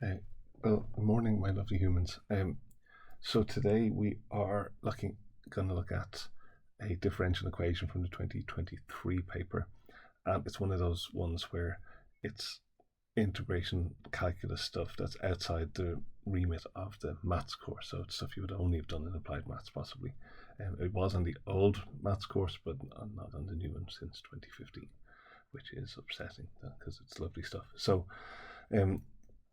Uh, well, good morning, my lovely humans. So today we are going to look at a differential equation from the 2023 paper, and it's one of those ones where it's integration calculus stuff that's outside the remit of the maths course. So it's stuff you would only have done in applied maths, possibly. It was on the old maths course, but not on the new one since 2015, which is upsetting because it's lovely stuff. So,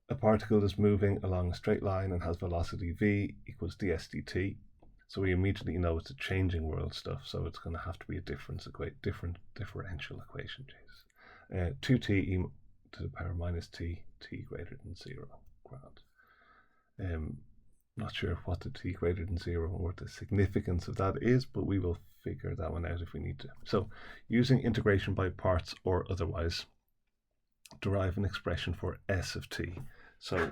a particle is moving along a straight line and has velocity v equals ds dt. So we immediately know it's a changing world stuff, so it's going to have to be a different differential equation. 2t e to the power minus t greater than 0. Grand. Not sure what the t greater than 0 or what the significance of that is, but we will figure that one out if we need to. So using integration by parts or otherwise, derive an expression for s of t. So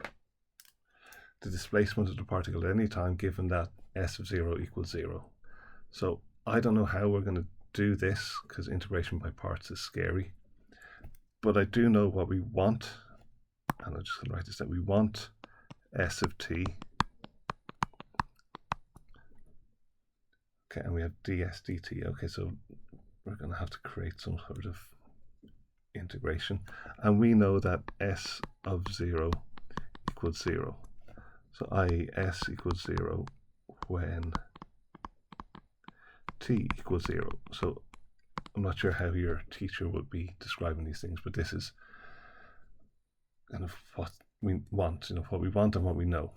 the displacement of the particle at any time given that s of 0 equals 0. So I don't know how we're going to do this because integration by parts is scary, but I do know what we want, and I'm just going to write this down. We want s of t. Okay, and we have ds dt. Okay, so we're going to have to create some sort of integration, and we know that s of 0 equals 0. So i.e. s equals 0 when t equals 0. So I'm not sure how your teacher would be describing these things, but this is kind of what we want, what we want and what we know.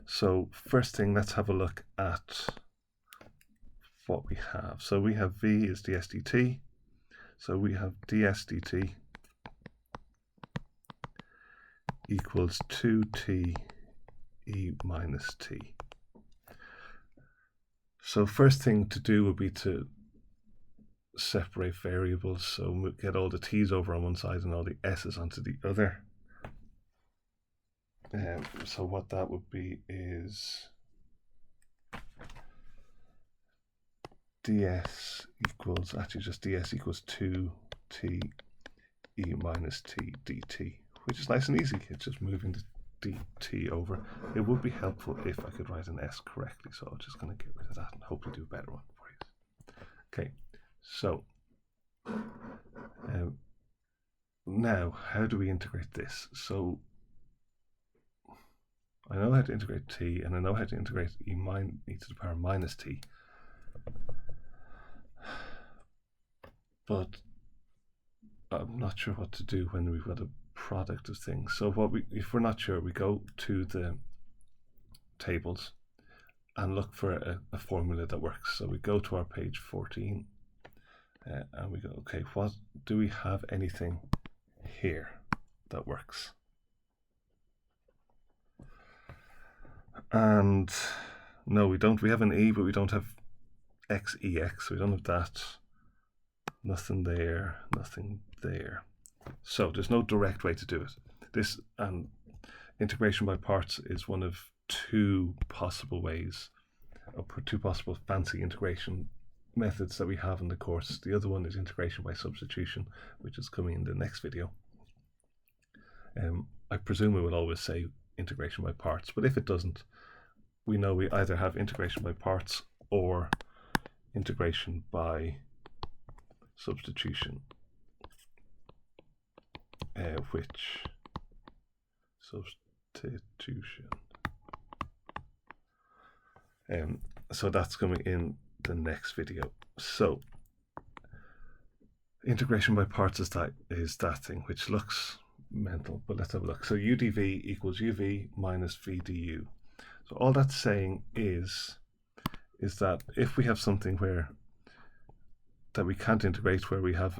So first thing, let's have a look at what we have. So we have v is ds dt. So we have ds dt equals 2t e minus t. So first thing to do would be to separate variables. So we'll get all the t's over on one side and all the s's onto the other. So what that would be is ds equals, actually just ds equals 2t e minus t dt, which is nice and easy. It's just moving the dt over. It would be helpful if I could write an s correctly, so I'm just going to get rid of that and hopefully do a better one for you. Okay, so now how do we integrate this? So I know how to integrate t, and I know how to integrate e to the power minus t, but I'm not sure what to do when we've got a product of things. So if we're not sure, we go to the tables and look for a formula that works. So we go to our page 14 and we go, okay, do we have anything here that works? And no, we don't. We have an e, but we don't have xex. We don't have that. Nothing there, nothing there. So there's no direct way to do it. This integration by parts is one of two possible ways, or two possible fancy integration methods that we have in the course. The other one is integration by substitution, which is coming in the next video. I presume it will always say integration by parts, but if it doesn't, we know we either have integration by parts or integration by substitution, which substitution. So that's coming in the next video. So integration by parts is that thing which looks mental, but let's have a look. So u dv equals uv minus v du. So all that's saying is that if we have something that we can't integrate, where we have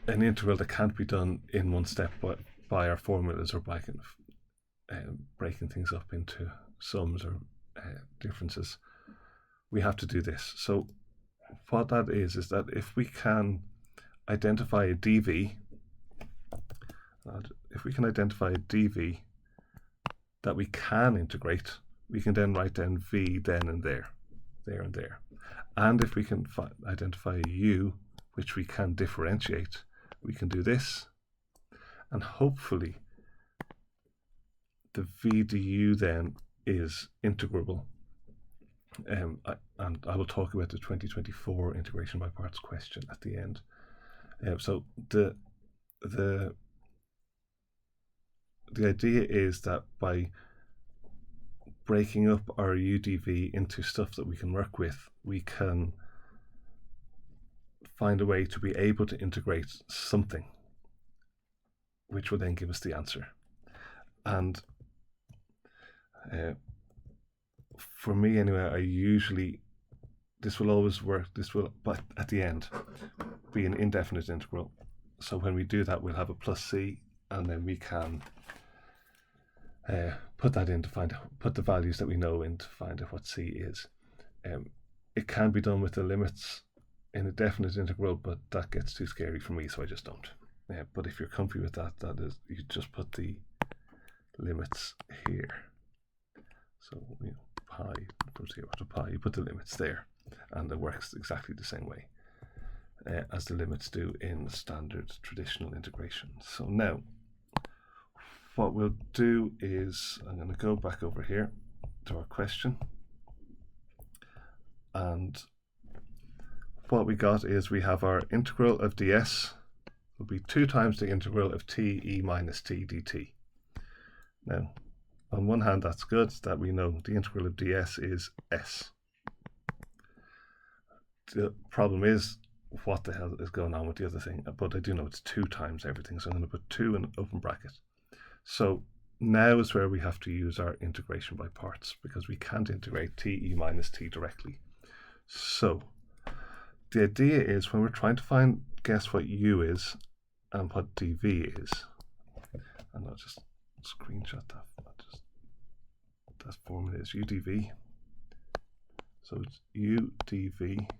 an integral that can't be done in one step by our formulas, or by kind of breaking things up into sums or differences, we have to do this. So what that is that if we can identify a dv, that we can integrate, we can then write down v then and there, and there. And if we can identify a u which we can differentiate, we can do this and hopefully the VDU then is integrable. And I will talk about the 2024 integration by parts question at the end. So the idea is that by breaking up our UDV into stuff that we can work with, we can find a way to be able to integrate something, which will then give us the answer. And for me anyway, this will always work, but at the end, be an indefinite integral. So when we do that, we'll have a plus c, and then we can put that in to put the values that we know in to find out what c is. It can be done with the limits in a definite integral, but that gets too scary for me, so I just don't. But if you're comfy with that, you just put the limits here. So pi from 0 to pi, you put the limits there, and it works exactly the same way as the limits do in standard traditional integration. So now, what we'll do is, I'm going to go back over here to our question, and what we got is we have our integral of ds will be 2 times the integral of t e minus t dt. Now, on one hand, that's good that we know the integral of ds is s. The problem is, what the hell is going on with the other thing? But I do know it's 2 times everything, so I'm going to put 2 in an open bracket. So now is where we have to use our integration by parts, because we can't integrate t e minus t directly. So the idea is, when we're trying to guess what u is and what dv is, and I'll just screenshot that. That formula is udv. So it's udv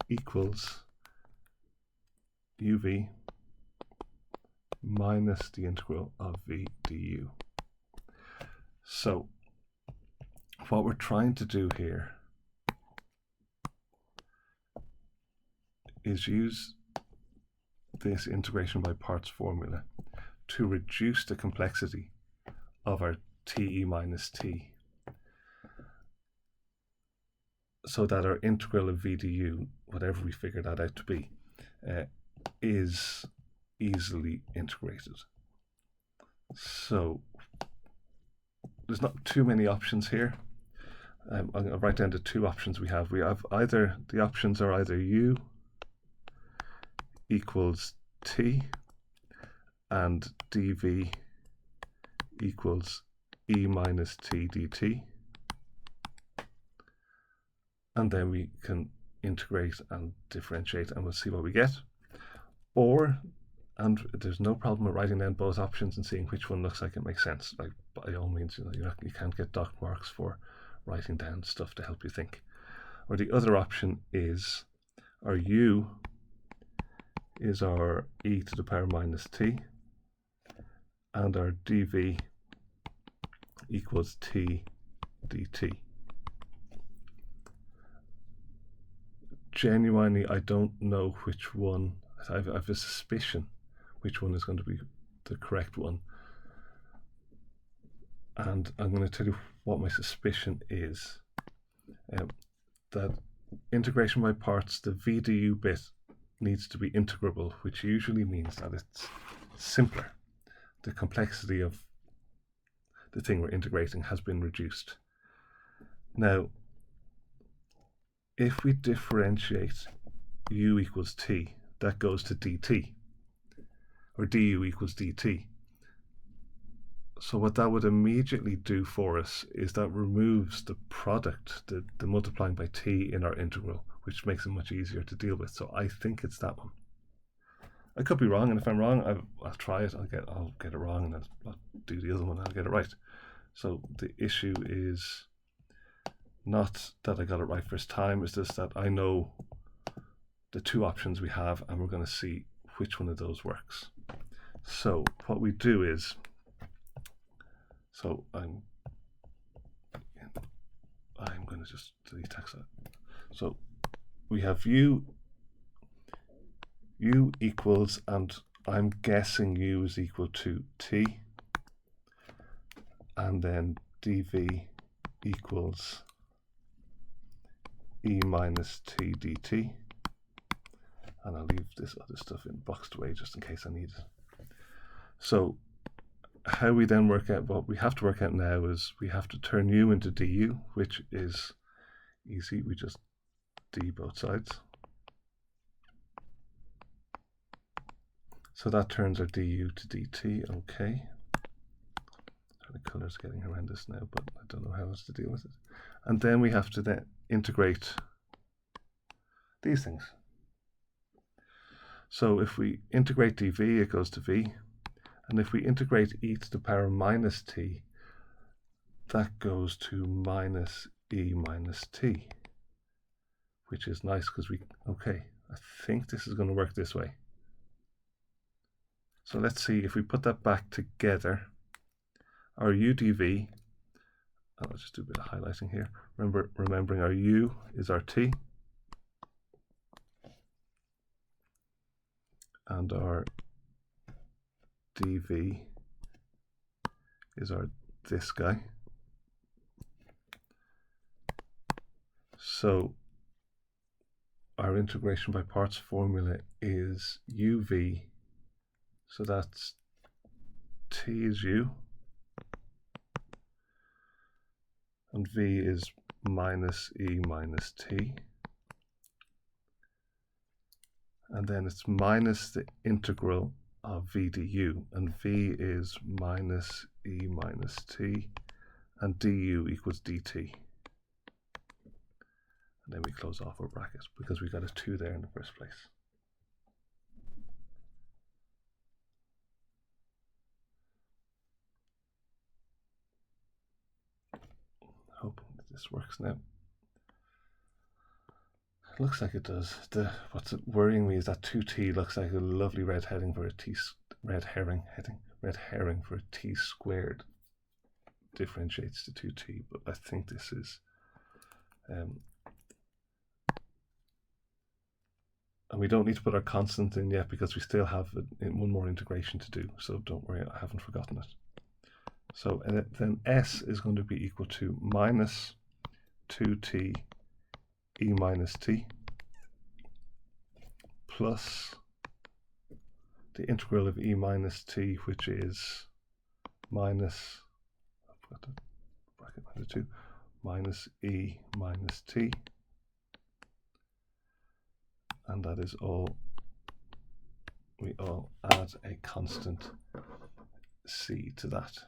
equals uv minus the integral of v du. So what we're trying to do here is use this integration by parts formula to reduce the complexity of our te minus t, so that our integral of v du, whatever we figure that out to be, is easily integrated. So there's not too many options here. I'm going to write down the 2 options we have. The options are either u equals t and dv equals e minus t dt, and then we can integrate and differentiate, and we'll see what we get. Or, and there's no problem with writing down both options and seeing which one looks like it makes sense. Like, by all means, you can't get dock marks for writing down stuff to help you think. Or the other option is, our u is our e to the power minus t, and our dv equals t dt. Genuinely, I don't know which one. I have a suspicion which one is going to be the correct one, and I'm going to tell you what my suspicion is. That integration by parts, the VDU bit needs to be integrable, which usually means that it's simpler. The complexity of the thing we're integrating has been reduced. Now, if we differentiate u equals t, that goes to dt, or du equals dt. So what that would immediately do for us is that removes the product, the multiplying by t in our integral, which makes it much easier to deal with. So I think it's that one. I could be wrong, and if I'm wrong, I'll try it. I'll get it wrong, and I'll do the other one, and I'll get it right. So the issue is not that I got it right first time, it's just that I know the 2 options we have, and we're going to see which one of those works. So what we do is, so I'm going to just delete text that. So we have u equals, and I'm guessing u is equal to t, and then dv equals e minus t dt, and I'll leave this other stuff in boxed away just in case I need it. So how we then work out what we have to work out now is we have to turn u into du, which is easy. We just d both sides. So that turns our du to dt. Okay. The color's getting horrendous now, but I don't know how else to deal with it. And then we have to then integrate these things. So if we integrate dv, it goes to v. And if we integrate e to the power minus t, that goes to minus e minus t, which is nice because okay, I think this is going to work this way. So let's see if we put that back together. Our u dv, I'll just do a bit of highlighting here. Remembering our u is our t, and our dv is our this guy. So our integration by parts formula is uv, so that's t is u, and v is minus e minus t, and then it's minus the integral of v du, and v is minus e minus t, and du equals dt. And then we close off our bracket because we got a 2 there in the first place. Hoping that this works now. It looks like it does. What's worrying me is that 2t looks like a lovely red herring for a t squared differentiates to 2t, but I think this is and we don't need to put our constant in yet because we still have one more integration to do, so don't worry, I haven't forgotten it. So then s is going to be equal to minus 2t e minus t plus the integral of e minus t, which is minus, I've got the bracket by the 2, minus e minus t, and that is all, we all add a constant c to that.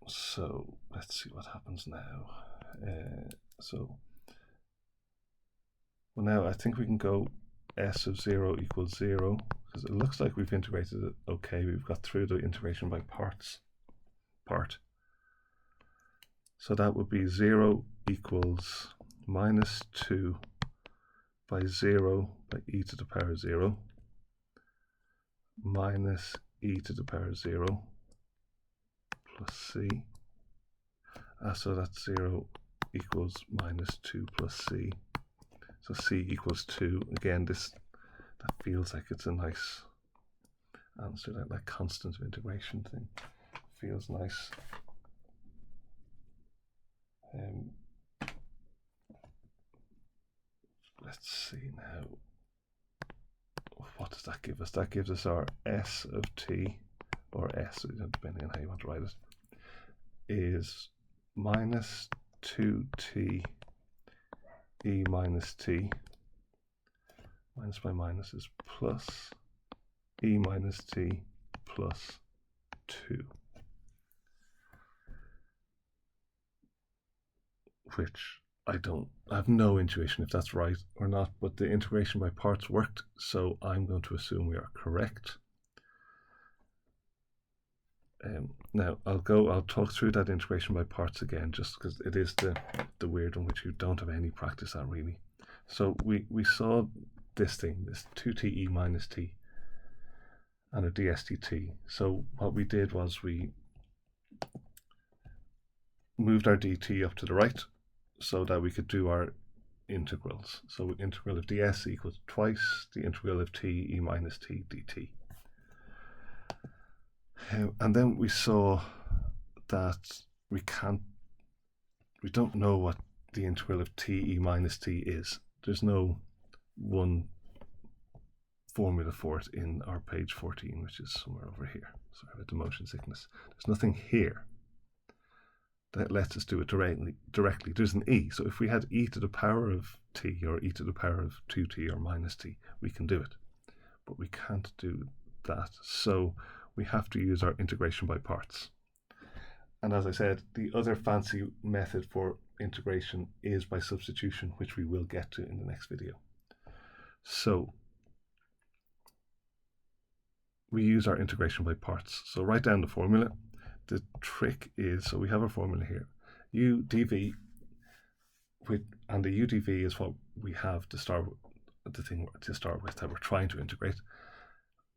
So let's see what happens now. Well, now I think we can go s of 0 equals 0, because it looks like we've integrated it okay. We've got through the integration by parts part. So that would be 0 equals minus 2 by 0 by e to the power 0 minus e to the power 0 plus c. So that's 0 equals minus 2 plus c. So c equals 2. Again, that feels like it's a nice answer. That constant of integration thing feels nice. Let's see now. What does that give us? That gives us our s of t, or s, depending on how you want to write it, is minus 2t e minus t, minus by minus is plus e minus t plus 2, which I have no intuition if that's right or not, but the integration by parts worked, so I'm going to assume we are correct. Now I'll talk through that integration by parts again, just because it is the weird one which you don't have any practice at really. So we saw this thing, this 2t e minus t and a dsdt. So what we did was we moved our dt up to the right so that we could do our integrals. So integral of ds equals twice the integral of t e minus t dt. And then we saw that we don't know what the integral of t e minus t is. There's no one formula for it in our page 14, which is somewhere over here. Sorry about the motion sickness. There's nothing here that lets us do it directly. There's an e. So if we had e to the power of t or e to the power of 2t or minus t, we can do it. But we can't do that. So we have to use our integration by parts. And as I said, the other fancy method for integration is by substitution, which we will get to in the next video. So we use our integration by parts. So write down the formula. The trick is, so we have our formula here, u dv, and the u dv is what we have to start with, the thing to start with that we're trying to integrate.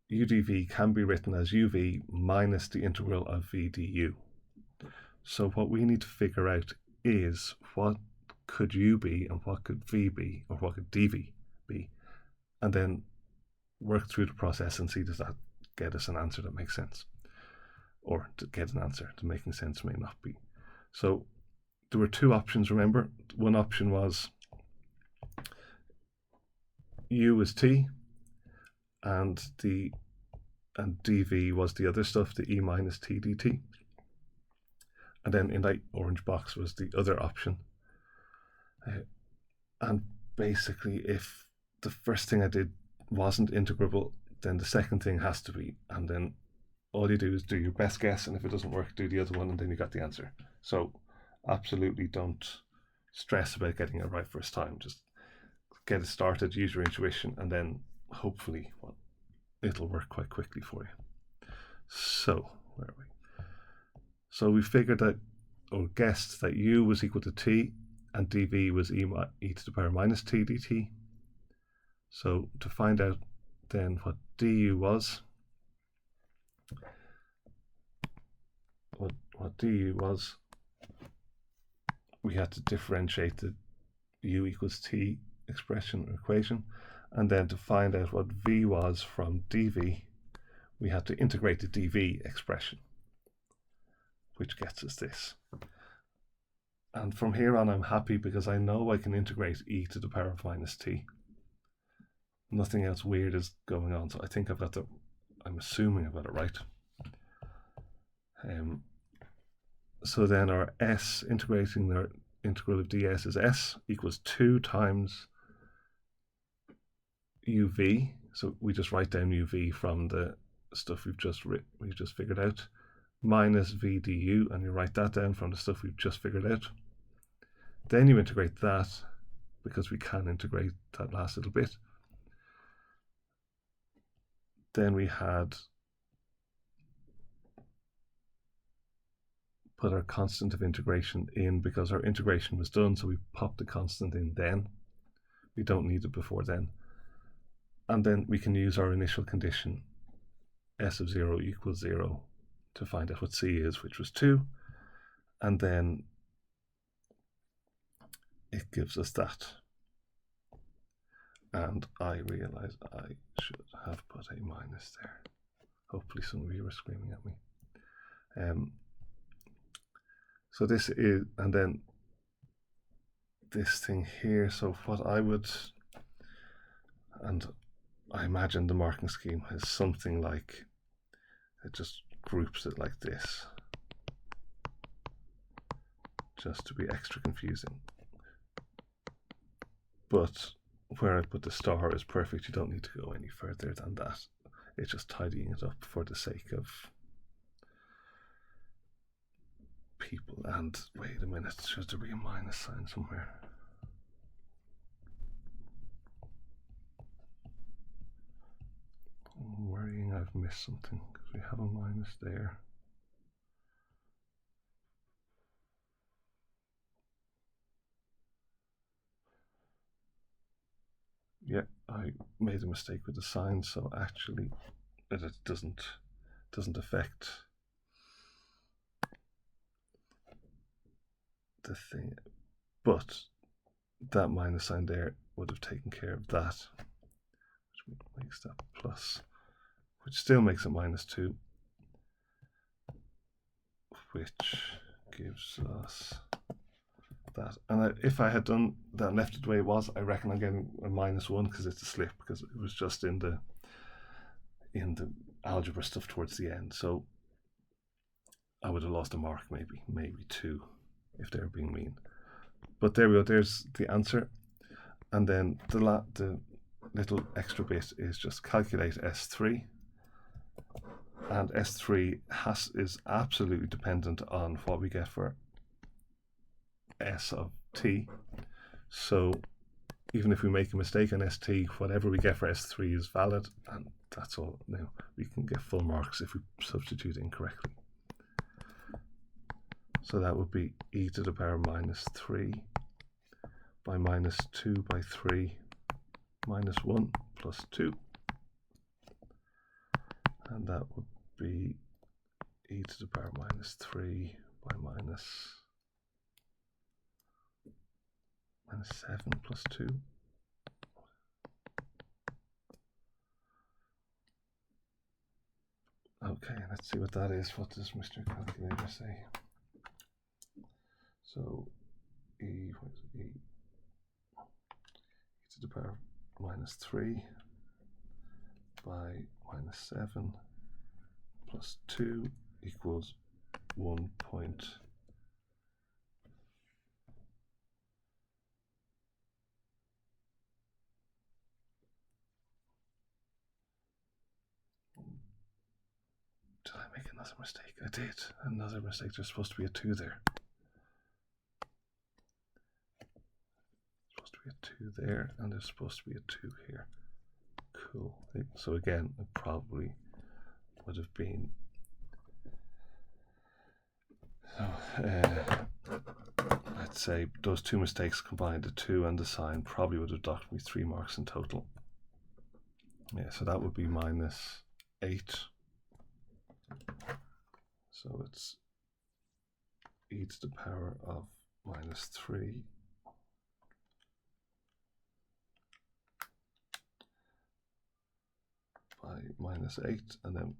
U dv can be written as uv minus the integral of v du. So what we need to figure out is what could u be and what could v be, or what could dv be, and then work through the process and see does that get us an answer that makes sense. Or to get an answer to making sense may not be. So there were two options, remember. One option was u is t, and dv was the other stuff, the e minus t dt. And then in that orange box was the other option. And basically, if the first thing I did wasn't integrable, then the second thing has to be. And then all you do is do your best guess, and if it doesn't work, do the other one, and then you got the answer. So absolutely don't stress about getting it right first time. Just get it started, use your intuition, and then hopefully it'll work quite quickly for you. So where are we? So we figured that, or guessed that u was equal to t and dv was e to the power minus t dt. So to find out then what du was, what du was, we had to differentiate the u equals t expression or equation, and then to find out what v was from dv, we had to integrate the dv expression, which gets us this. And from here on, I'm happy because I know I can integrate e to the power of minus t. Nothing else weird is going on, so I think I'm assuming I've got it right. So then our s, integrating the integral of ds is s equals 2 times uv. So we just write down uv from the stuff we've just figured out, minus v du, and you write that down from the stuff we've just figured out. Then you integrate that, because we can integrate that last little bit. Then we had put our constant of integration in because our integration was done, so we popped the constant in then. We don't need it before then. And then we can use our initial condition, s of 0 equals 0, to find out what c is, which was 2. And then it gives us that. And I realize I should have put a minus there. Hopefully some of you are screaming at me. So this is, and then this thing here, so what I would, and I imagine the marking scheme is something like, it just groups it like this, just to be extra confusing. But where I put the star is perfect, you don't need to go any further than that. It's just tidying it up for the sake of people. And wait a minute, should there be a minus sign somewhere? I'm worrying I've missed something because we have a minus there. Yeah, I made a mistake with the sign, so actually it doesn't affect the thing. But that minus sign there would have taken care of that, which makes that plus, which still makes it minus 2, which gives us that. And if I had done that, left it the way it was, I reckon I'm getting a minus 1 because it's a slip, because it was just in the algebra stuff towards the end. So I would have lost a mark, maybe 2, if they were being mean. But there we go, there's the answer. And then the little extra bit is just calculate S3. And S3 is absolutely dependent on what we get for S of t. So even if we make a mistake on ST, whatever we get for S3 is valid, and that's all. Now we can get full marks if we substitute incorrectly. So that would be e to the power minus 3 by minus 2 by 3 minus 1 plus 2. And that would be e to the power minus 3 by minus 7 plus 2. Okay, let's see what that is. What does Mr. Calculator say? So e to the power minus 3 by minus 7 plus 2 equals 1 point. Did I make another mistake? I did. Another mistake. There's supposed to be a 2 there. Supposed to be a 2 there, and there's supposed to be a 2 here. Cool. So again, it probably would have been. So let's say those 2 mistakes combined, the 2 and the sign, probably would have docked me 3 marks in total. Yeah, so that would be minus 8. So it's e to the power of minus 3 by minus 8, and then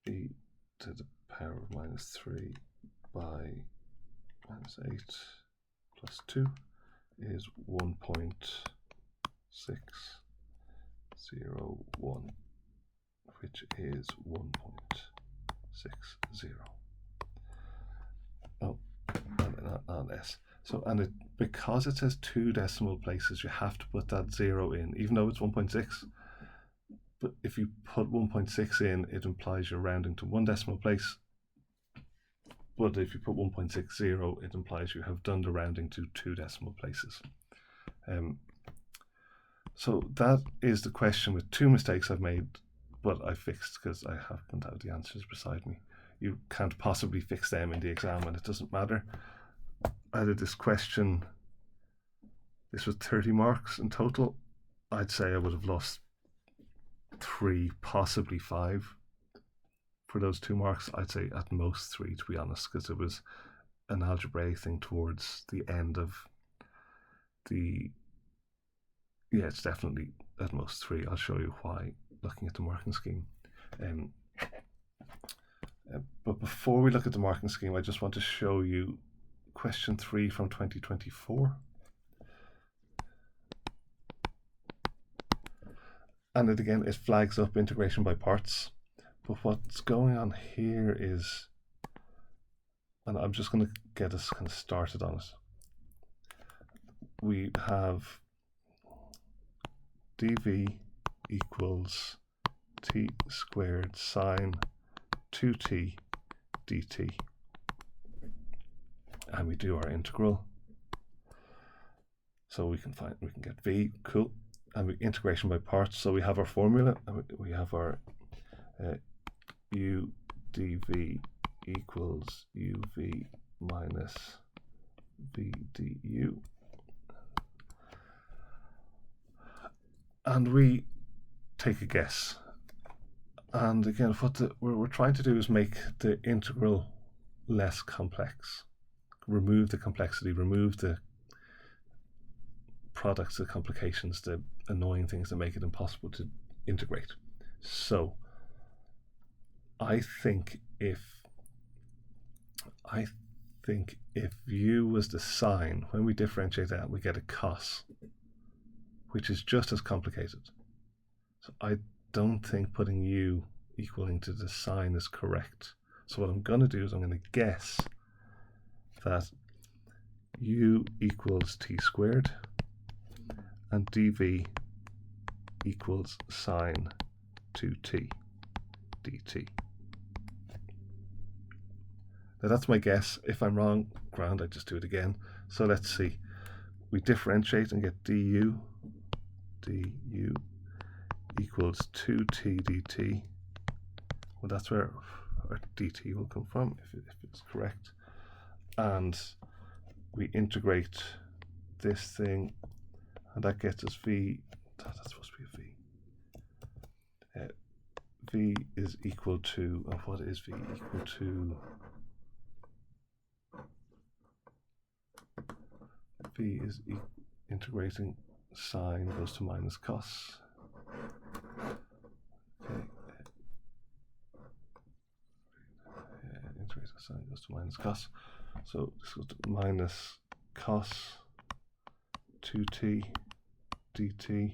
e to the power of minus 3 by minus 8 plus 2 is 1.601, which is 1.60. Oh, and S. So, and because it says 2 decimal places, you have to put that 0 in, even though it's 1.6. But if you put 1.6 in, it implies you're rounding to 1 decimal place. But if you put 1.60, it implies you have done the rounding to 2 decimal places. So that is the question with 2 mistakes I've made, but I fixed because I happen to have the answers beside me. You can't possibly fix them in the exam, and it doesn't matter. Out of this question, this was 30 marks in total. I'd say I would have lost 3, possibly 5 for those 2 marks. I'd say at most 3, to be honest, because it was an algebraic thing towards the end of the. Yeah, it's definitely at most 3. I'll show you why looking at the marking scheme. But before we look at the marking scheme, I just want to show you question 3 from 2024. And it again, it flags up integration by parts. But what's going on here is, and I'm just going to get us kind of started on it. We have dv equals t squared sine 2t dt. And we do our integral. So we can get v, cool. And we integration by parts. So we have our formula, and we have our u dv equals uv minus v du. And we take a guess. And again, what we're trying to do is make the integral less complex. remove the complexity, remove the products, the complications, the annoying things that make it impossible to integrate. So I think if u was the sign, when we differentiate that, we get a cos, which is just as complicated. So I don't think putting u equaling to the sign is correct. So what I'm going to do is I'm going to guess that u equals t squared and dv equals sine 2t dt. Now that's my guess. If I'm wrong, grand, I just do it again. So let's see. We differentiate and get du equals 2t dt. Well, that's where our dt will come from, if it's correct. And we integrate this thing, and that gets us v. That's supposed to be a v. V is equal to, what is v equal to? V is integrating sine goes to minus cos. Okay. Integrating sine goes to minus cos. So this goes to minus cos 2t dt,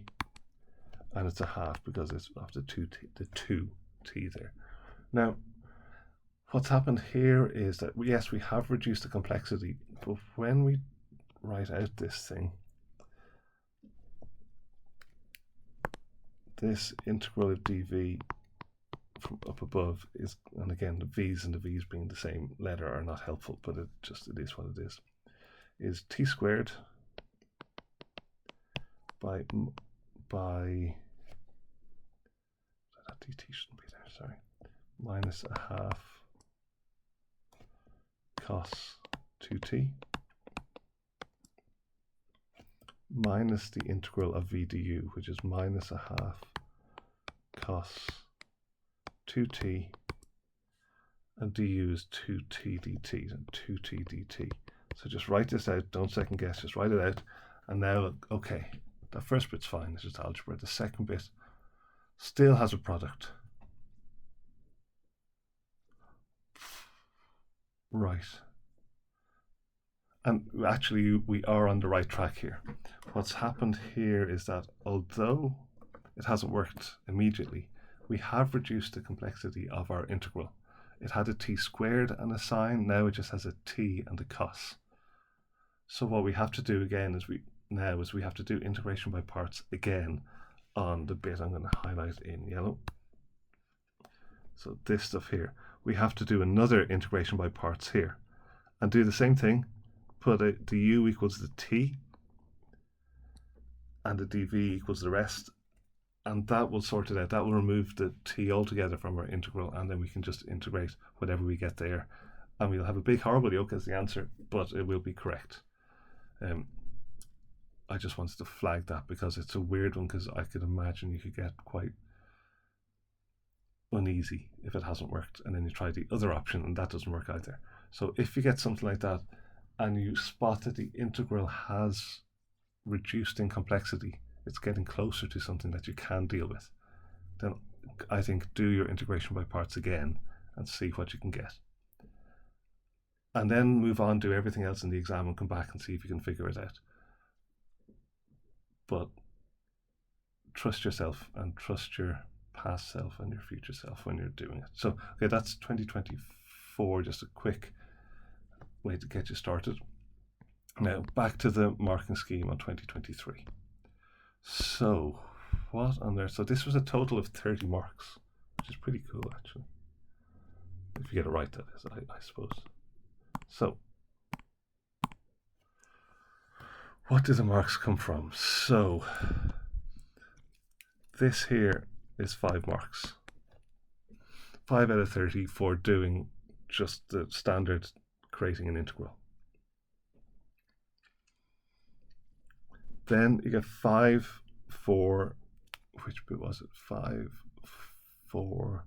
and it's a half because it's after 2t, the 2t there. Now, what's happened here is that, yes, we have reduced the complexity, but when we write out this thing, this integral of dv from up above is, and again the v's and the v's being the same letter are not helpful, but it is what it is t squared by that dt shouldn't be there, sorry, minus a half cos 2t minus the integral of v du, which is minus a half cos 2t, and du is 2t dt, and 2t dt. So just write this out, don't second guess, just write it out. And now, okay, that first bit's fine, it's just algebra. The second bit still has a product. Right. And actually, we are on the right track here. What's happened here is that although it hasn't worked immediately, we have reduced the complexity of our integral. It had a t squared and a sine, now it just has a t and a cos. So what we have to do again is we have to do integration by parts again on the bit I'm going to highlight in yellow. So this stuff here, we have to do another integration by parts here and do the same thing. Put the u equals the t and the dv equals the rest, and that will sort it out. That will remove the t altogether from our integral, and then we can just integrate whatever we get there, and we'll have a big horrible yoke as the answer, but it will be correct. I just wanted to flag that because it's a weird one, because I could imagine you could get quite uneasy if it hasn't worked and then you try the other option and that doesn't work either. So if you get something like that and you spot that the integral has reduced in complexity, it's getting closer to something that you can deal with, then I think do your integration by parts again and see what you can get. And then move on, do everything else in the exam and come back and see if you can figure it out. But trust yourself and trust your past self and your future self when you're doing it. So, okay, that's 2024, just a quick way to get you started. Now, back to the marking scheme on 2023. So, what on there? So this was a total of 30 marks, which is pretty cool, actually. If you get it right, that is, I suppose. So, what do the marks come from? So, this here is 5 marks. 5 out of 30 for doing just the standard creating an integral. Then you get 5 for, which bit was it? 5 for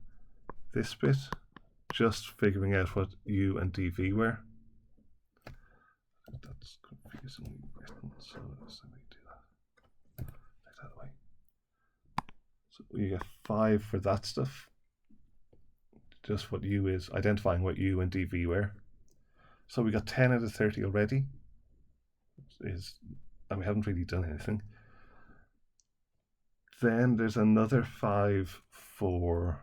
this bit, just figuring out what u and dv were. That's confusingly written, so let me do that. Take that away. So you get 5 for that stuff. Just what U is, identifying what U and DV were. So we got 10 out of 30 already. And we haven't really done anything. Then there's another 5 for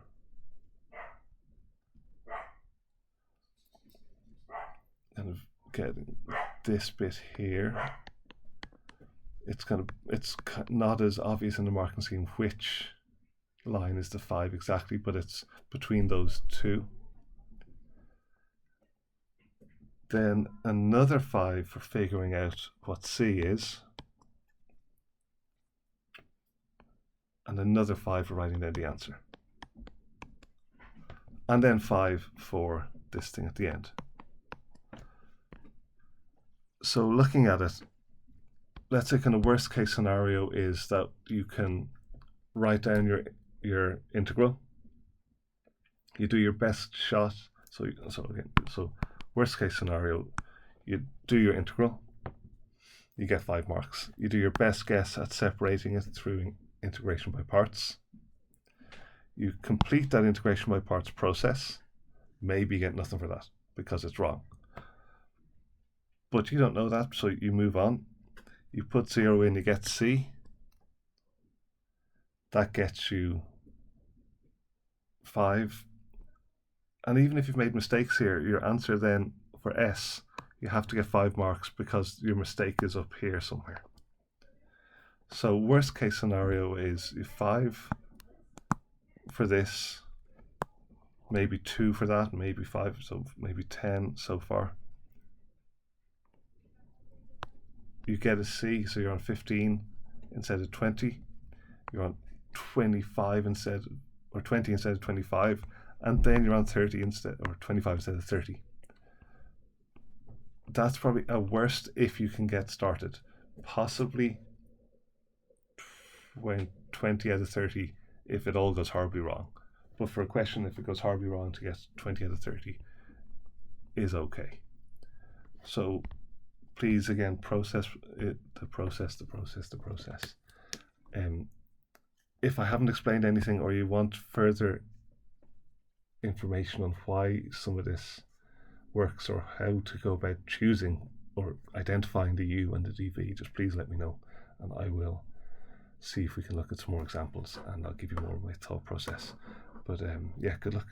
kind of getting this bit here. It's not as obvious in the marking scheme which line is the 5 exactly, but it's between those two. Then another 5 for figuring out what C is, and another 5 for writing down the answer, and then 5 for this thing at the end. So looking at it, let's say kind of worst case scenario is that you can write down your integral. You do your best shot. So worst case scenario, you do your integral, you get 5 marks. You do your best guess at separating it through integration by parts. You complete that integration by parts process. Maybe you get nothing for that because it's wrong. But you don't know that, so you move on. You put 0 in, you get C. That gets you 5. And even if you've made mistakes here, your answer then for S, you have to get 5 marks because your mistake is up here somewhere. So worst case scenario is 5 for this, maybe 2 for that, maybe 5, so maybe 10 so far. You get a C, so you're on 15 instead of 20. You're on 25 instead, or 20 instead of 25, and then you're on 30 instead, or 25 instead of 30. That's probably a worst if you can get started. Possibly when 20 out of 30 if it all goes horribly wrong. But for a question, if it goes horribly wrong, to get 20 out of 30 is okay. So please, again, process it, the process. If I haven't explained anything, or you want further information on why some of this works, or how to go about choosing or identifying the U and the DV, just please let me know, and I will see if we can look at some more examples, and I'll give you more of my thought process. But yeah, good luck.